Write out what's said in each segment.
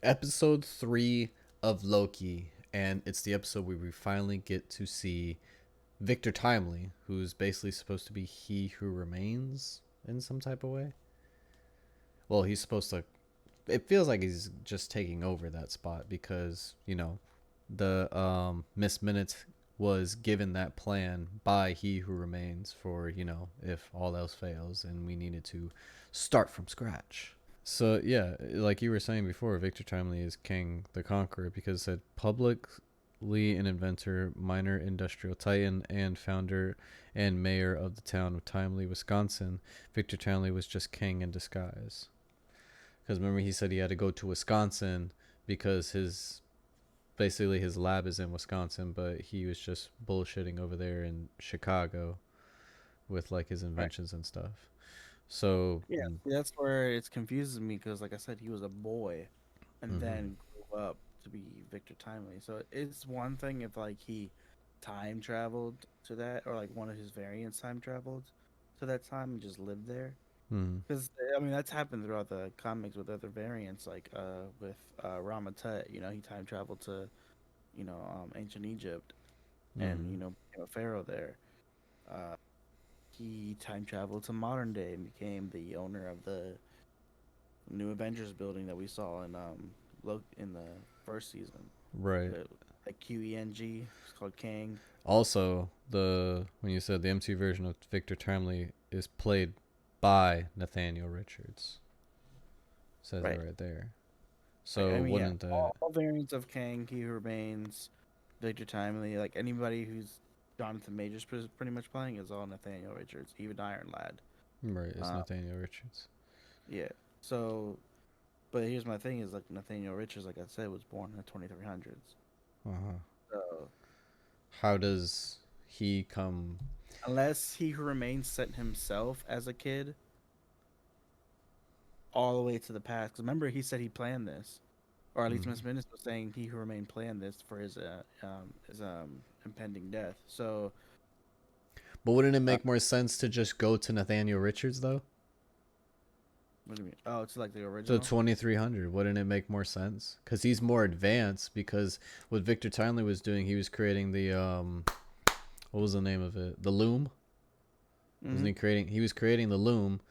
Episode 3 of Loki, and it's the episode where we finally get to see Victor Timely, who's basically supposed to be he who remains in some type of way. Well, he's supposed to. It feels like he's just taking over that spot because the Miss Minutes was given that plan by he who remains for if all else fails and we needed to start from scratch. So yeah, like you were saying before, Victor Timely is King the Conqueror because it said publicly an inventor, minor industrial titan, and founder and mayor of the town of Timely, Wisconsin. Victor Timely was just king in disguise. Because remember, he said he had to go to Wisconsin because his lab is in Wisconsin, but he was just bullshitting over there in Chicago with like his Right. inventions and stuff. So, Yeah, that's where it confuses me because, like I said, he was a boy and mm-hmm, then grew up to be Victor Timely. So it's one thing if like he time traveled to that, or like one of his variants time traveled to that time and just lived there. mm-hmm, Because I mean that's happened throughout the comics with other variants, like with Ramatut. He time traveled to ancient Egypt and mm-hmm. became a pharaoh there. Uh, he time traveled to modern day and became the owner of the new Avengers building that we saw in in the first season. Right. Like QENG, it's called Kang. Also, the when you said the MC version of Victor Timely is played by Nathaniel Richards, says it Right. right there. I So mean, yeah, wouldn't that all variants of Kang, He Who Remains, Victor Timely, like anybody who's Jonathan Majors pretty much playing is all Nathaniel Richards, even Iron Lad. right? It's Um, Nathaniel Richards. yeah. So, but here's my thing: is like Nathaniel Richards, like I said, was born in the 2300s. Uh huh. So How does he come? unless He Who Remains sent himself as a kid all the way to the past, because remember he said he planned this, or at least Mm. Miss Minutes was saying He Who Remained planned this for his impending death. So, But wouldn't it uh, make more sense to just go to Nathaniel Richards though? what do you mean? Oh, it's like the The original. 2300, wouldn't it make more sense? Because he's more advanced. Because what Victor Timely was doing, he was creating the what was the name of it? The loom. Wasn't Mm-hmm. he creating? He was creating the loom,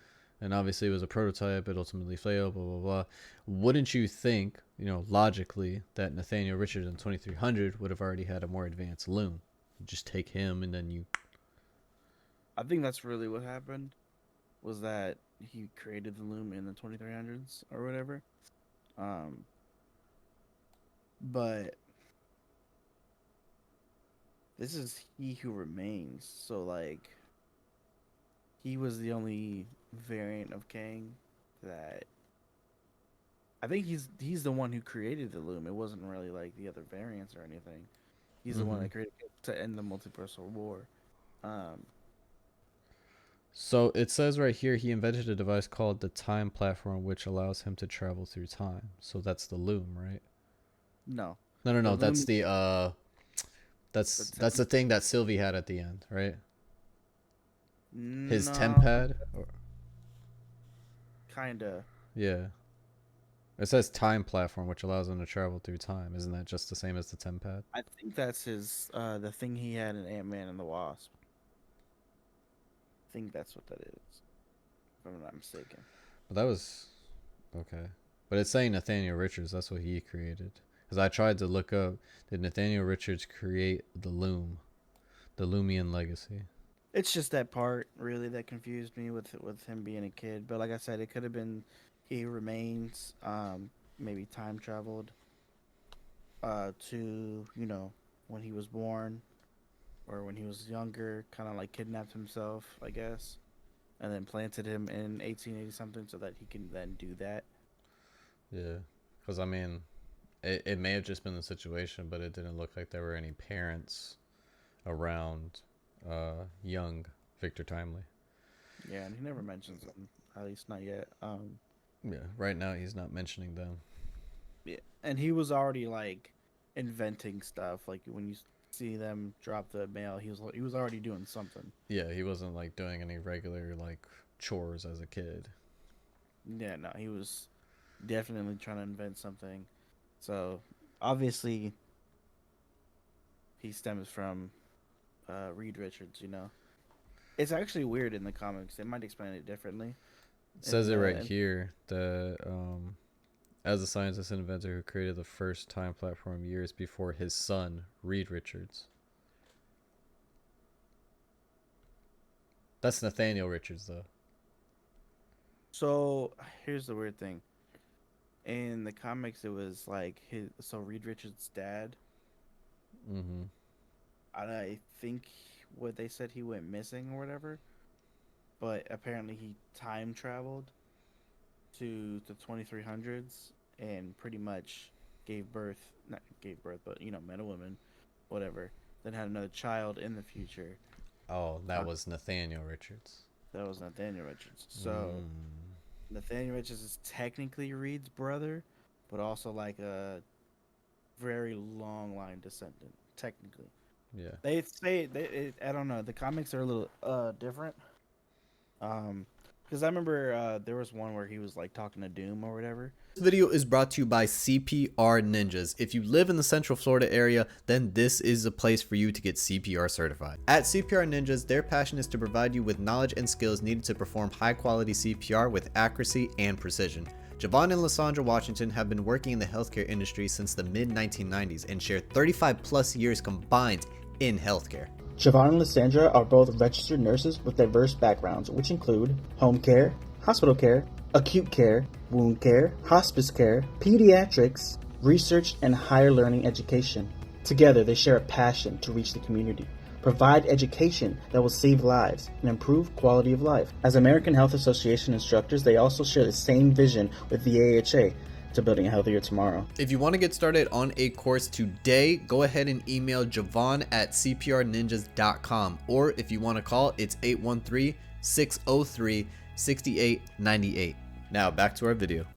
and obviously it was a prototype. It ultimately failed. Blah blah blah. Wouldn't you think, logically, that Nathaniel Richards in 2300 would have already had a more advanced loom? You just take him, and then you. I think that's really what happened. Was that he created the loom in the 2300s or whatever? Um, but this is He Who Remains. So like, he was the only variant of Kang that I think he's the one who created the loom. It wasn't really like the other variants or anything. He's the one Mm-hmm. that created it to end the multiversal war. Um, So it says right here he invented a device called the time platform, which allows him to travel through time. So that's the loom, right? no, No, no, the no. loom That's is the the that's temp. the thing that Sylvie had at the end, right? His No, tempad. kinda. Yeah. It says time platform, which allows him to travel through time. Isn't that just the same as the tempad? I think that's his the thing he had in Ant Man and the Wasp. I think that's what that is, if I'm not mistaken. But that was okay. But it's saying Nathaniel Richards. That's what he created. Because I tried to look up, did Nathaniel Richards create the loom, the Lumion legacy? It's just that part really that confused me with him being a kid. But like I said, it could have been He Remains, maybe time traveled to when he was born or when he was younger, kind of like kidnapped himself, I guess, and then planted him in 1880 something so that he can then do that. Yeah. Because I mean, it may have just been the situation, but it didn't look like there were any parents around young Victor Timely. Yeah, and he never mentions them, at least not yet. Yeah, right now he's not mentioning them. Yeah, and he was already like inventing stuff. Like when you see them drop the mail, he was already doing something. Yeah, he wasn't like doing any regular like chores as a kid. Yeah, no, he was definitely trying to invent something. So obviously he stems from Reed Richards. You know, it's actually weird in the comics. They might explain it differently. It In says it right the here. The as a scientist and inventor who created the first time platform years before his son, Reed Richards. That's Nathaniel Richards, though. so here's the weird thing. In the comics, it was like Reed Richards' dad. Mm-hmm. I think what they said he went missing or whatever, but apparently he time traveled to the 2300s and pretty much gave birth, not gave birth, but you know, met a woman, whatever. Then had another child in the future. Oh, that Uh, was Nathaniel Richards. that was Nathaniel Richards. So Mm. Nathaniel Richards is technically Reed's brother, but also like a very long line descendant, technically. Yeah. They say I don't know. The comics are a little different. Because I remember there was one where he was like talking to Doom or whatever. This video is brought to you by CPR Ninjas. If you live in the Central Florida area, then this is a place for you to get CPR certified. At CPR Ninjas, their passion is to provide you with knowledge and skills needed to perform high quality CPR with accuracy and precision. Javon and Lysandra Washington have been working in the healthcare industry since the mid 1990s and share 35 plus years combined in healthcare. Siobhan and Lysandra are both registered nurses with diverse backgrounds, which include home care, hospital care, acute care, wound care, hospice care, pediatrics, research, and higher learning education. Together, they share a passion to reach the community, provide education that will save lives, and improve quality of life. As American Health Association instructors, they also share the same vision with the AHA, to building a healthier tomorrow. If you want to get started on a course today, go ahead and email Javon at cprninjas.com. Or if you want to call, it's 813-603-6898. Now back to our video.